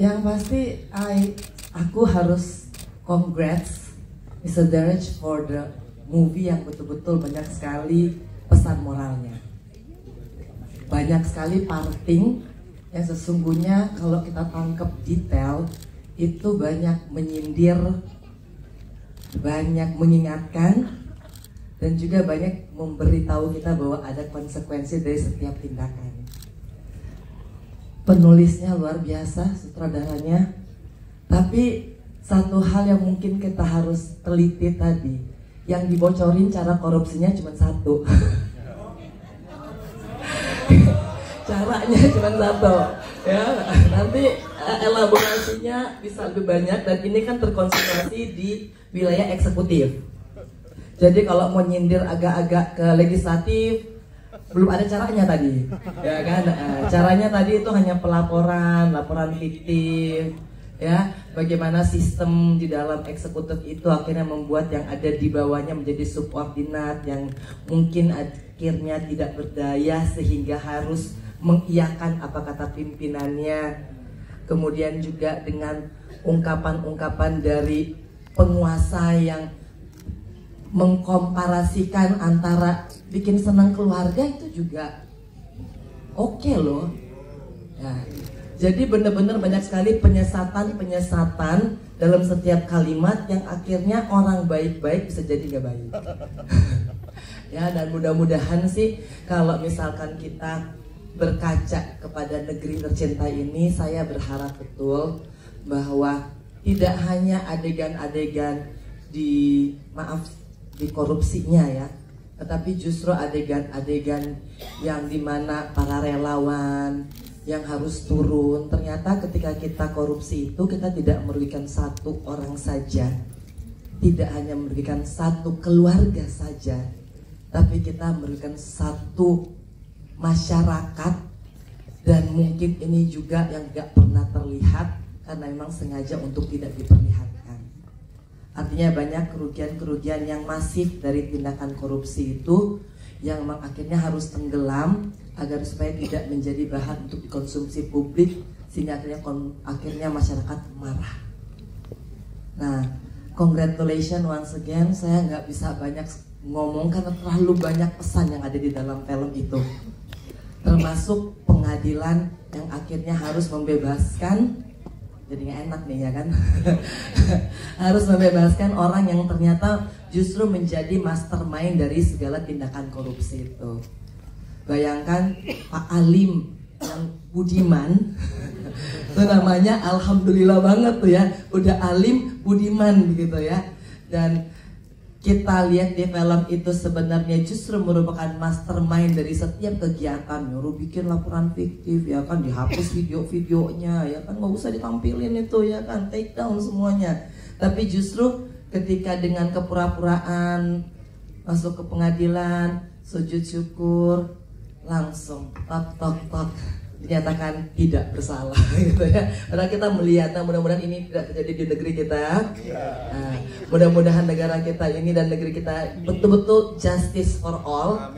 Yang pasti aku harus congrats Mr. Derek for the movie yang betul-betul banyak sekali pesan moralnya. Banyak sekali parting yang sesungguhnya kalau kita tangkap detail itu banyak menyindir, banyak mengingatkan, dan juga banyak memberitahu kita bahwa ada konsekuensi dari setiap tindakan. Penulisnya luar biasa, sutradaranya. Tapi satu hal yang mungkin kita harus teliti tadi, yang dibocorin cara korupsinya cuma satu. Caranya cuma satu. Ya, nanti elaborasinya bisa lebih banyak, dan ini kan terkonsentrasi di wilayah eksekutif. Jadi kalau mau nyindir agak-agak ke legislatif, belum ada caranya tadi, ya kan? Caranya tadi itu hanya laporan fiktif, ya. Bagaimana sistem di dalam eksekutif itu akhirnya membuat yang ada di bawahnya menjadi subordinat, yang mungkin akhirnya tidak berdaya sehingga harus mengiyakan apa kata pimpinannya. Kemudian juga dengan ungkapan-ungkapan dari penguasa yang mengkomparasikan antara bikin senang keluarga itu juga oke loh. Ya, jadi benar-benar banyak sekali penyesatan dalam setiap kalimat yang akhirnya orang baik-baik bisa jadi gak baik. Ya, dan mudah-mudahan sih kalau misalkan kita berkaca kepada negeri tercinta ini, saya berharap betul bahwa tidak hanya adegan-adegan di korupsinya ya, tetapi justru adegan-adegan yang dimana para relawan yang harus turun. Ternyata ketika kita korupsi itu kita tidak merugikan satu orang saja, tidak hanya merugikan satu keluarga saja, tapi kita merugikan satu masyarakat, dan mungkin ini juga yang gak pernah terlihat karena memang sengaja untuk tidak diperlihatkan. Artinya banyak kerugian-kerugian yang masif dari tindakan korupsi itu yang memang akhirnya harus tenggelam agar supaya tidak menjadi bahan untuk dikonsumsi publik, sehingga akhirnya masyarakat marah. Nah, congratulations once again. Saya nggak bisa banyak ngomong karena terlalu banyak pesan yang ada di dalam film itu, termasuk pengadilan yang akhirnya harus membebaskan. Jadi nggak enak nih ya kan. Harus membebaskan orang yang ternyata justru menjadi mastermind dari segala tindakan korupsi itu. Bayangkan Pak Alim yang budiman. Itu namanya alhamdulillah banget tuh ya, udah alim budiman begitu ya. Dan kita lihat di film itu sebenarnya justru merupakan mastermind dari setiap kegiatan. Nyuruh bikin laporan fiktif ya kan, dihapus video-videonya ya kan, nggak usah ditampilin itu ya kan, take down semuanya. Tapi justru ketika dengan kepura-puraan masuk ke pengadilan, sujud syukur, langsung tok dinyatakan tidak bersalah gitu ya. Karena kita melihat, nah mudah-mudahan ini tidak terjadi di negeri kita. Nah, mudah-mudahan negara kita ini dan negeri kita betul-betul justice for all.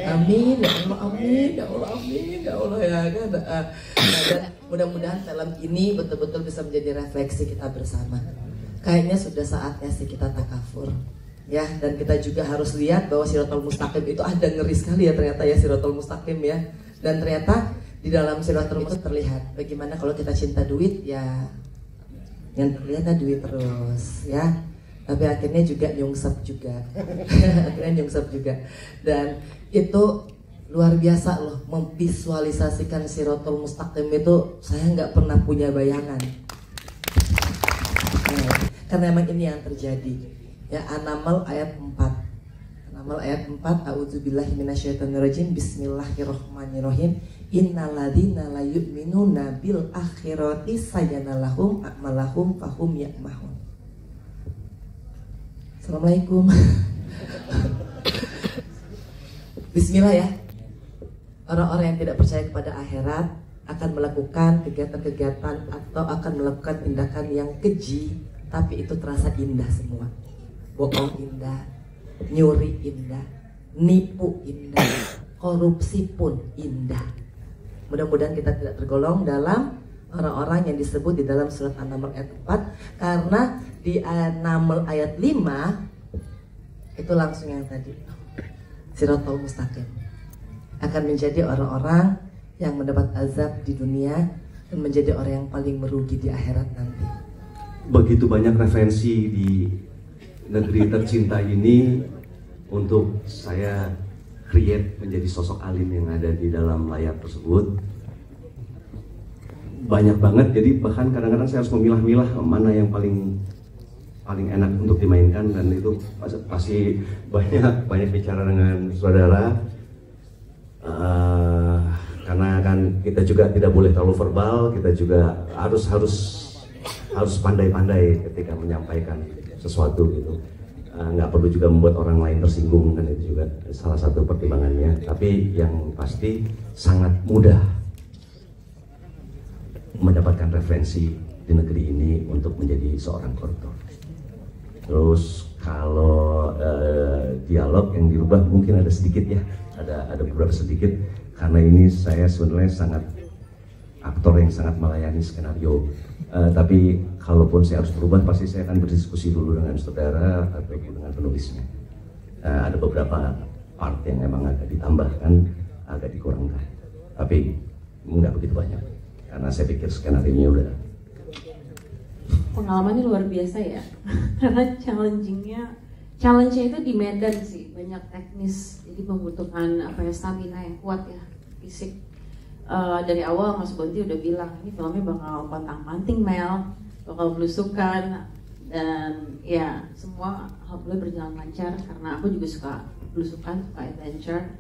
Amin. Ya Allah, amin. Ya Allah, amin. Ya Allah ya kan. Dan mudah-mudahan film ini betul-betul bisa menjadi refleksi kita bersama. Kayaknya sudah saatnya sih kita takafur. Ya, dan kita juga harus lihat bahwa Siratal Mustaqim itu ada, ngeri sekali ya ternyata ya Siratal Mustaqim ya. Dan ternyata di dalam Siratal Mustaqim terlihat bagaimana kalau kita cinta duit ya, yang terlihatnya duit terus ya. Tapi akhirnya juga nyungsep juga. Akhirnya nyungsep juga. Dan itu luar biasa loh, memvisualisasikan Siratal Mustaqim itu saya nggak pernah punya bayangan. Nah, karena memang ini yang terjadi. Ya, An-Naml ayat 4. An-Naml ayat 4, a'udzubillahi minasyaitonirrajim, bismillahirrahmanirrahim. Innalladzina la yu'minuna bil akhirati sayanalahum a'malahum fahum ya'mahun. Assalamualaikum. Bismillah ya. Orang-orang yang tidak percaya kepada akhirat akan melakukan kegiatan-kegiatan atau akan melakukan tindakan yang keji, tapi itu terasa indah semua. Bohong indah, nyuri indah, nipu indah, korupsi pun indah. Mudah-mudahan kita tidak tergolong dalam orang-orang yang disebut di dalam surat An-Naml ayat 4, karena di An-Naml ayat 5 itu langsung yang tadi, Shiratal Mustaqim, akan menjadi orang-orang yang mendapat azab di dunia dan menjadi orang yang paling merugi di akhirat nanti. Begitu banyak referensi di negeri tercinta ini untuk saya create menjadi sosok alim yang ada di dalam layar tersebut. Banyak banget, jadi bahkan kadang-kadang saya harus memilah-milah mana yang paling enak untuk dimainkan, dan itu pasti banyak bicara dengan saudara, karena kan kita juga tidak boleh terlalu verbal, kita juga harus pandai-pandai ketika menyampaikan sesuatu gitu. Nggak perlu juga membuat orang lain tersinggung, kan itu juga salah satu pertimbangannya. Tapi yang pasti sangat mudah mendapatkan referensi di negeri ini untuk menjadi seorang koruptor. Terus kalau dialog yang dirubah mungkin ada sedikit ya, ada beberapa sedikit, karena ini saya sebenarnya sangat aktor yang sangat melayani skenario. Tapi kalaupun saya harus berubah, pasti saya akan berdiskusi dulu dengan saudara atau dengan penulisnya. Ada beberapa part yang memang agak ditambahkan, agak dikurangkan, tapi nggak begitu banyak, karena saya pikir skenario-nya udah. Pengalamannya luar biasa ya, karena challenge-nya itu di medan sih, banyak teknis, jadi membutuhkan stamina yang kuat ya, fisik. Dari awal Mas Bonti udah bilang ini filmnya bakal pantang-panting Mel, bakal belusukan, dan ya semua alhamdulillah berjalan lancar karena aku juga suka belusukan, suka adventure.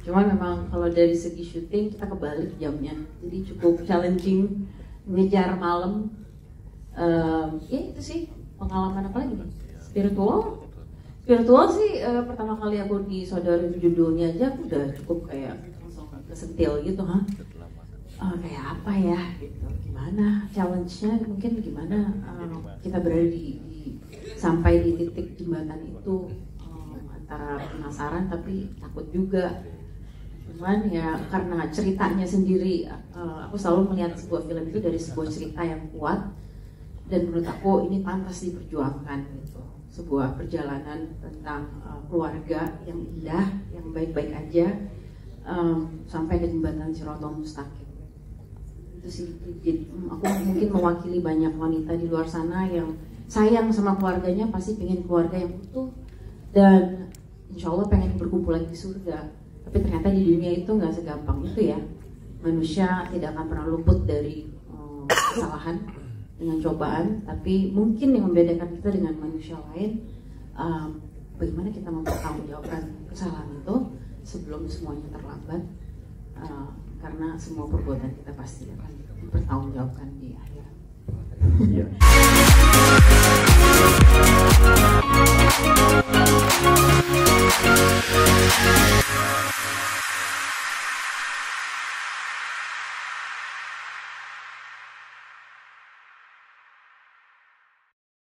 Cuman memang kalau dari segi syuting kita kebalik jamnya, jadi cukup challenging, ngejar malam. Ya itu sih pengalaman apa lagi? Spiritual sih pertama kali aku disodorin judulnya aja aku udah cukup kayak langsung kesentil gitu, kayak apa ya gitu, gimana challenge-nya, mungkin gimana kita berada sampai di titik jembatan itu, antara penasaran tapi takut juga. Cuman ya karena ceritanya sendiri, aku selalu melihat sebuah film itu dari sebuah cerita yang kuat, dan menurut aku ini pantas diperjuangkan gitu. Sebuah perjalanan tentang keluarga yang indah, yang baik-baik aja, sampai ke jembatan Shiratal Mustaqim. Itu sih, aku mungkin mewakili banyak wanita di luar sana yang sayang sama keluarganya, pasti pengen keluarga yang utuh dan insya Allah pengen berkumpul lagi di surga. Tapi ternyata di dunia itu nggak segampang itu ya. Manusia tidak akan pernah luput dari kesalahan dengan cobaan, tapi mungkin yang membedakan kita dengan manusia lain, bagaimana kita mempertanggungjawabkan kesalahan itu sebelum semuanya terlambat, karena semua perbuatan kita pasti akan dipertanggungjawabkan di akhirat. Yeah.